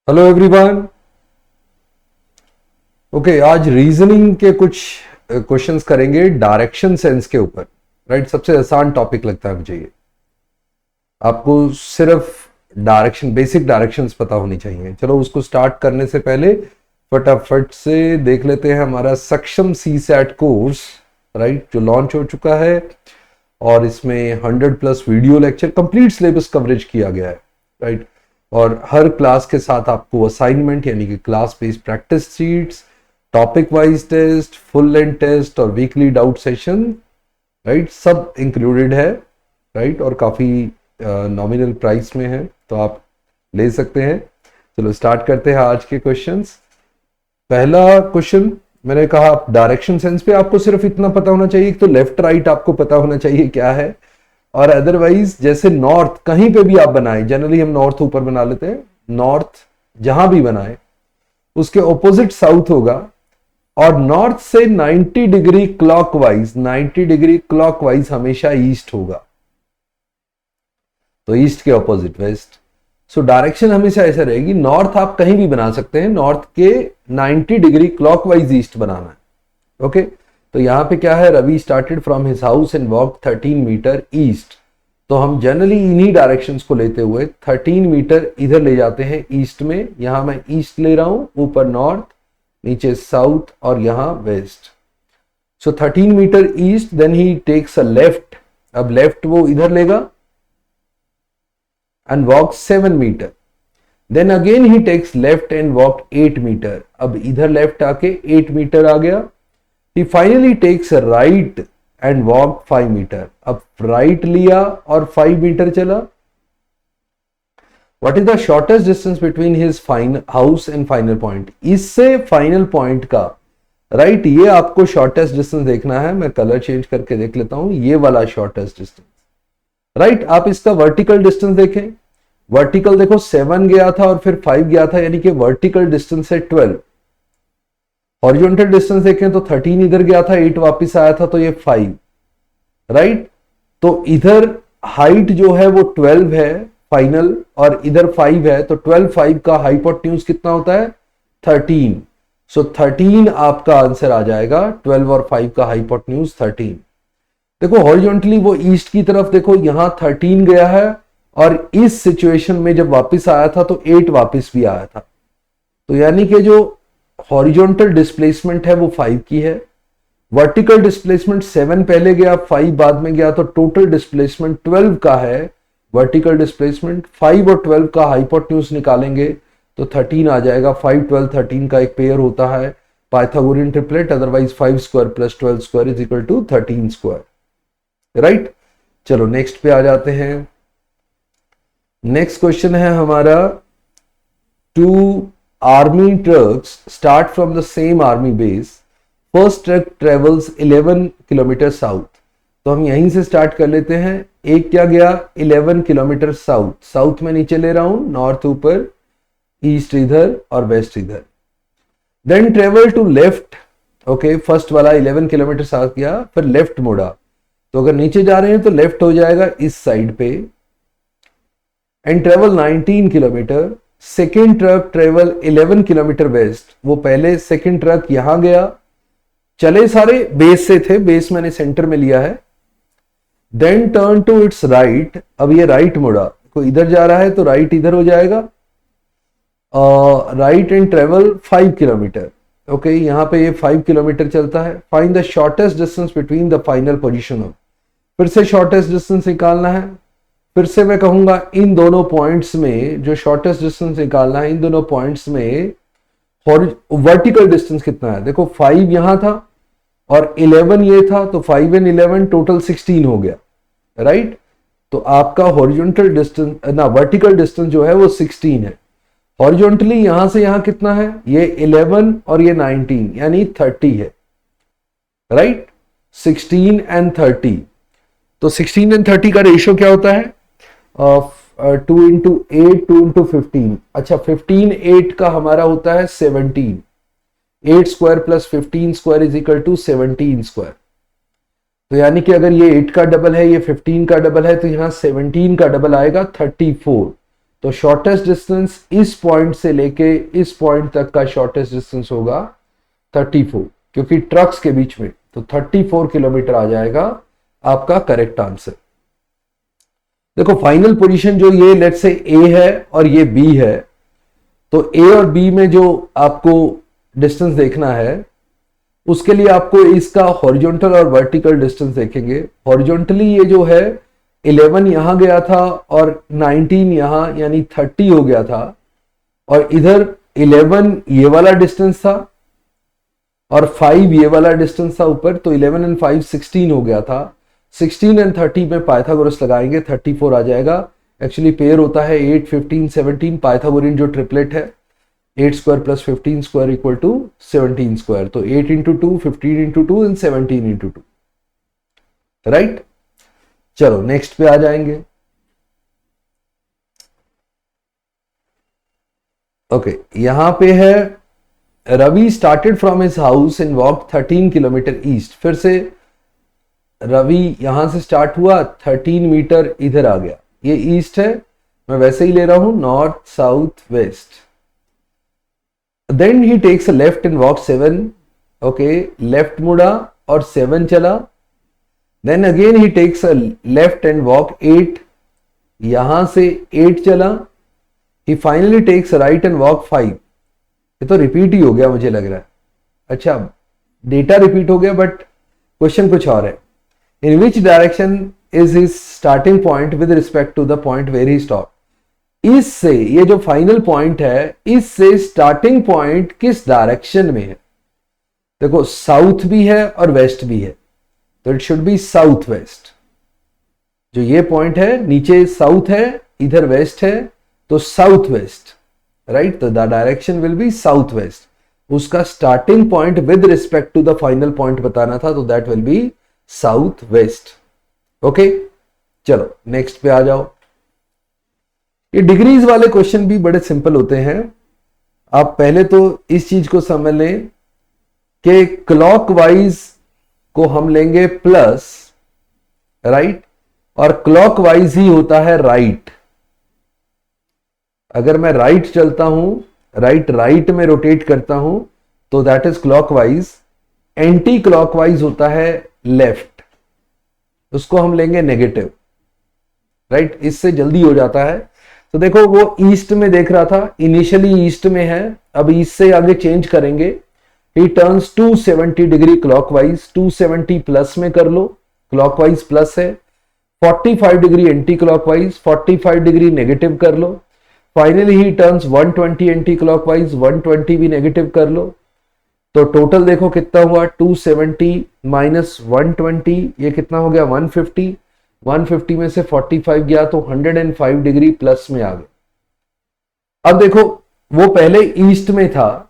Hello everyone. Okay, आज reasoning के कुछ क्वेश्चंस करेंगे डायरेक्शन सेंस के ऊपर। राइट, सबसे आसान टॉपिक लगता है मुझे ये। आपको सिर्फ डायरेक्शन, बेसिक डायरेक्शंस पता होनी चाहिए। चलो उसको स्टार्ट करने से पहले फटाफट से देख लेते हैं हमारा सक्षम सी सैट कोर्स, राइट, जो लॉन्च हो चुका है और इसमें 100+ video lecture, complete syllabus coverage किया गया है। राइट, और हर क्लास के साथ आपको असाइनमेंट यानी कि class based practice sheets, topic wise test, full length test और वीकली डाउट सेशन, राइट, सब इंक्लूडेड है। राइट, और काफ़ी नॉमिनल प्राइस में है, तो आप ले सकते हैं। चलो स्टार्ट करते हैं आज के क्वेश्चंस। पहला क्वेश्चन, मैंने कहा डायरेक्शन सेंस पे आपको सिर्फ इतना पता होना चाहिए, तो लेफ्ट राइट आपको पता होना चाहिए क्या है, और अदरवाइज जैसे नॉर्थ कहीं पे भी आप बनाए, जनरली हम नॉर्थ ऊपर बना लेते हैं, नॉर्थ जहां भी बनाए उसके ऑपोजिट साउथ होगा, और नॉर्थ से 90 डिग्री क्लॉकवाइज, 90 डिग्री क्लॉकवाइज हमेशा ईस्ट होगा, तो ईस्ट के ऑपोजिट वेस्ट। सो डायरेक्शन हमेशा ऐसा रहेगी, नॉर्थ आप कहीं भी बना सकते हैं, नॉर्थ के 90 डिग्री क्लॉकवाइज ईस्ट बनाना है। ओके, तो यहां पे क्या है, Ravi started from his house and walk 13 metre east, तो हम जनरली इन्हीं डायरेक्शंस को लेते हुए 13 मीटर इधर ले जाते हैं ईस्ट में। यहां मैं ईस्ट ले रहा हूं, ऊपर नॉर्थ, नीचे साउथ और यहां west. So 13 metre east, then he takes a left, अब लेफ्ट वो इधर लेगा and walks 7 meter. Then again he takes left and walked 8 meter. अब इधर लेफ्ट आके 8 मीटर आ गया। He finally takes a right and walked 5 metre. अब right लिया और 5 मीटर चला। What is the shortest distance between his house and final point? इससे final point का, राइट, ये आपको शॉर्टेस्ट डिस्टेंस देखना है। मैं कलर चेंज करके देख लेता हूं, ये वाला शॉर्टेस्ट डिस्टेंस। राइट, आप इसका वर्टिकल डिस्टेंस देखें, वर्टिकल देखो 7 गया था और फिर 5 गया था, यानी कि वर्टिकल डिस्टेंस है 12। हॉरिजॉन्टल डिस्टेंस देखें तो 13 इधर गया था, 8 वापस आया था, तो ये 5। राइट, तो इधर हाइट जो है वो 12 है फाइनल, और इधर 5 है, तो 12 5 का हाइपोटेन्यूज कितना होता है, 13। सो 13 आपका आंसर आ जाएगा, 12 और 5 का हाइपोटेन्यूज 13। देखो हॉरिजॉन्टली वो ईस्ट की तरफ, देखो यहां 13 गया है, और इस सिचुएशन में जब वापस आया था तो 8 वापस भी आया था, तो यानी कि जो हॉरिजॉन्टल डिस्प्लेसमेंट है वो 5 की है, वर्टिकल डिस्प्लेसमेंट 7 पहले गया, 5 बाद में गया, तो टोटल डिस्प्लेसमेंट 12 का है। वर्टिकल डिस्प्लेसमेंट 5 और 12 का हाइपोटेन्यूज निकालेंगे तो 13 आ जाएगा। 5 12 13 का एक पेयर होता है, Pythagorean triplet, otherwise 5 square plus 12 square is equal to 13 square. Right, चलो नेक्स्ट पे आ जाते हैं। नेक्स्ट क्वेश्चन है हमारा, 2 army trucks start from the same army base, first truck travels 11 kilometre south. तो हम यहीं से स्टार्ट कर लेते हैं। एक क्या गया, 11 किलोमीटर साउथ, साउथ में नीचे ले रहा हूं, नॉर्थ ऊपर, ईस्ट इधर और वेस्ट इधर। Then travel to left, okay, first वाला 11 किलोमीटर साउथ गया, फिर लेफ्ट मुड़ा, तो अगर नीचे जा रहे हैं तो लेफ्ट हो जाएगा इस साइड पे, and travel 19 kilometre. Second truck travel 11 kilometre west, वो पहले सेकेंड ट्रक यहां गया, चले सारे बेस से थे, बेस मैंने सेंटर में लिया है। Then turn to its right, अब ये राइट मुड़ा, कोई इधर जा रहा है तो राइट इधर हो जाएगा, right and travel 5 kilometre. Okay, यहां पे ये 5 किलोमीटर चलता है। Find the shortest distance between the final position of, फिर से शॉर्टेस्ट डिस्टेंस निकालना है। फिर से मैं कहूंगा इन दोनों पॉइंट्स में जो शॉर्टेस्ट डिस्टेंस निकालना है, इन दोनों पॉइंट्स में वर्टिकल डिस्टेंस कितना है। देखो 5 यहां था और 11 ये था, तो 5 एंड 11 टोटल 16 हो गया। राइट, तो आपका हॉरिजॉन्टल डिस्टेंस ना वर्टिकल डिस्टेंस जो है वो 16 है। हॉरिजॉन्टली यहां से यहां कितना है, ये 11 और ये 19 यानी 30 है। राइट, 16 एंड 30, तो 16 एंड 30 का रेशियो क्या होता है, 2 इंटू 8 2 इंटू 15। अच्छा, 15 8 का हमारा होता है 17, 8 square plus 15 square is equal to 17 square. तो यानी कि अगर ये 8 का डबल है, ये 15 का डबल है, तो यहां 17 का डबल आएगा 34। तो शॉर्टेस्ट डिस्टेंस इस पॉइंट से लेके इस पॉइंट तक का शॉर्टेस्ट डिस्टेंस होगा 34, क्योंकि ट्रक्स के बीच में, तो 34 किलोमीटर आ जाएगा आपका करेक्ट आंसर। देखो फाइनल पोजीशन जो ये लेट्स से ए है और ये बी है, तो ए और बी में जो आपको डिस्टेंस देखना है उसके लिए आपको इसका हॉरिजॉन्टल और वर्टिकल डिस्टेंस देखेंगे। हॉरिजॉन्टली ये जो है 11 यहां गया था और 19 यहां, यानी 30 हो गया था, और इधर 11 ये वाला डिस्टेंस था और 5 ये वाला डिस्टेंस था ऊपर, तो 11 एंड 5 16 हो गया था। 16 एंड 30 में पाइथागोरस लगाएंगे 34 आ जाएगा। एक्चुअली पेयर होता है 8 15 17, पाइथागोरियन जो ट्रिपलेट है 8 square plus 15 square equal to 17 square, तो 8 into 2 15 into 2 and 17 into 2, right. चलो नेक्स्ट पे आ जाएंगे। ओके, यहां पे है Ravi started from his house and walk 13 kilometre east. फिर से रवि यहां से स्टार्ट हुआ, 13 मीटर इधर आ गया, ये ईस्ट है, मैं वैसे ही ले रहा हूं north south west. Then he takes a left and walk 7, okay, left मुड़ा और 7 चला। Then again he takes a left and walk 8, यहां से 8 चला। He finally takes right and walk 5। ये तो रिपीट ही हो गया मुझे लग रहा है। अच्छा, डेटा रिपीट हो गया बट क्वेश्चन कुछ और है। In which direction is his starting point with respect to the point where he stop. इससे, ये जो फाइनल पॉइंट है, इससे स्टार्टिंग पॉइंट किस डायरेक्शन में है। देखो साउथ भी है और वेस्ट भी है, तो it should be south waste. जो ये पॉइंट है नीचे साउथ है, इधर वेस्ट है, तो साउथ वेस्ट, राइट। तो the direction will be south west. उसका starting point with respect to the final point बताना था, तो that will be south west. Okay, चलो नेक्स्ट पे आ जाओ। ये डिग्रीज वाले क्वेश्चन भी बड़े सिंपल होते हैं। आप पहले तो इस चीज को समझ लें कि क्लॉकवाइज को हम लेंगे प्लस, राइट, और क्लॉकवाइज ही होता है राइट। अगर मैं राइट चलता हूं, राइट में रोटेट करता हूं, तो that is clockwise. Anti clockwise होता है लेफ्ट, उसको हम लेंगे नेगेटिव, राइट। इससे जल्दी हो जाता है। तो देखो वो ईस्ट में देख रहा था, इनिशियली ईस्ट में है, अब ईस्ट से आगे चेंज करेंगे। He turns 270 degree clockwise, 270 plus में कर लो, क्लॉकवाइज प्लस है। 45 degree anti clockwise, 45 degree negative कर लो। Finally he turns 120 anti clockwise, 120 भी नेगेटिव कर लो। तो टोटल देखो कितना हुआ, 270 माइनस 120, ये कितना हो गया 150। 150 में से 45 गया तो 105 डिग्री प्लस में आ गया। अब देखो वो पहले ईस्ट में था,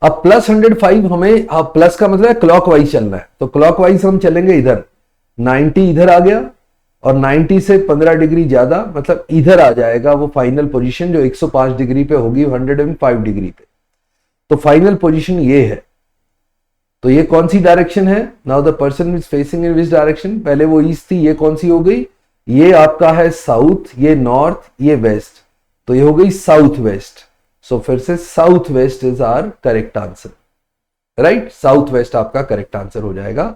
अब प्लस 105 हमें, अब प्लस का मतलब है क्लॉकवाइज चलना है, तो क्लॉकवाइज हम चलेंगे इधर। 90 इधर आ गया और 90 से 15 डिग्री ज्यादा, मतलब इधर आ जाएगा वो फाइनल पोजीशन जो 105 डिग्री पे होगी 105 डिग्री पे। तो फाइनल पोजीशन ये है। तो ये कौन सी डायरेक्शन है, now the person is facing in which direction. पहले वो ईस्ट थी, ये कौन सी हो गई, ये आपका है साउथ, ये नॉर्थ, ये वेस्ट, तो ये हो गई साउथ वेस्ट। सो फिर से south west is our correct answer, right. South west आपका करेक्ट आंसर हो जाएगा।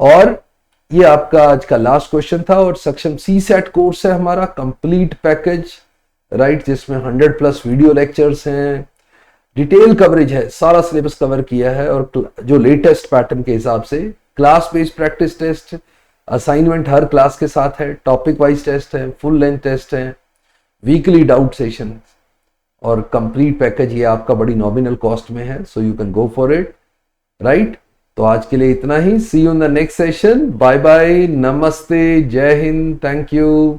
और ये आपका आज का लास्ट क्वेश्चन था, और सक्षम सी सेट कोर्स है हमारा कंप्लीट पैकेज, राइट, जिसमें 100+ वीडियो लेक्चर्स हैं, डिटेल कवरेज है, सारा सिलेबस कवर किया है, और जो लेटेस्ट पैटर्न के हिसाब से class based practice test, assignment हर क्लास के साथ है, टॉपिक वाइज टेस्ट है, फुल लेंथ टेस्ट है, वीकली डाउट सेशन, और कंप्लीट पैकेज ये आपका बड़ी नॉमिनल कॉस्ट में है, so you can go for it, right. तो आज के लिए इतना ही। See you in the next session. Bye bye, नमस्ते, जय हिंद, थैंक यू।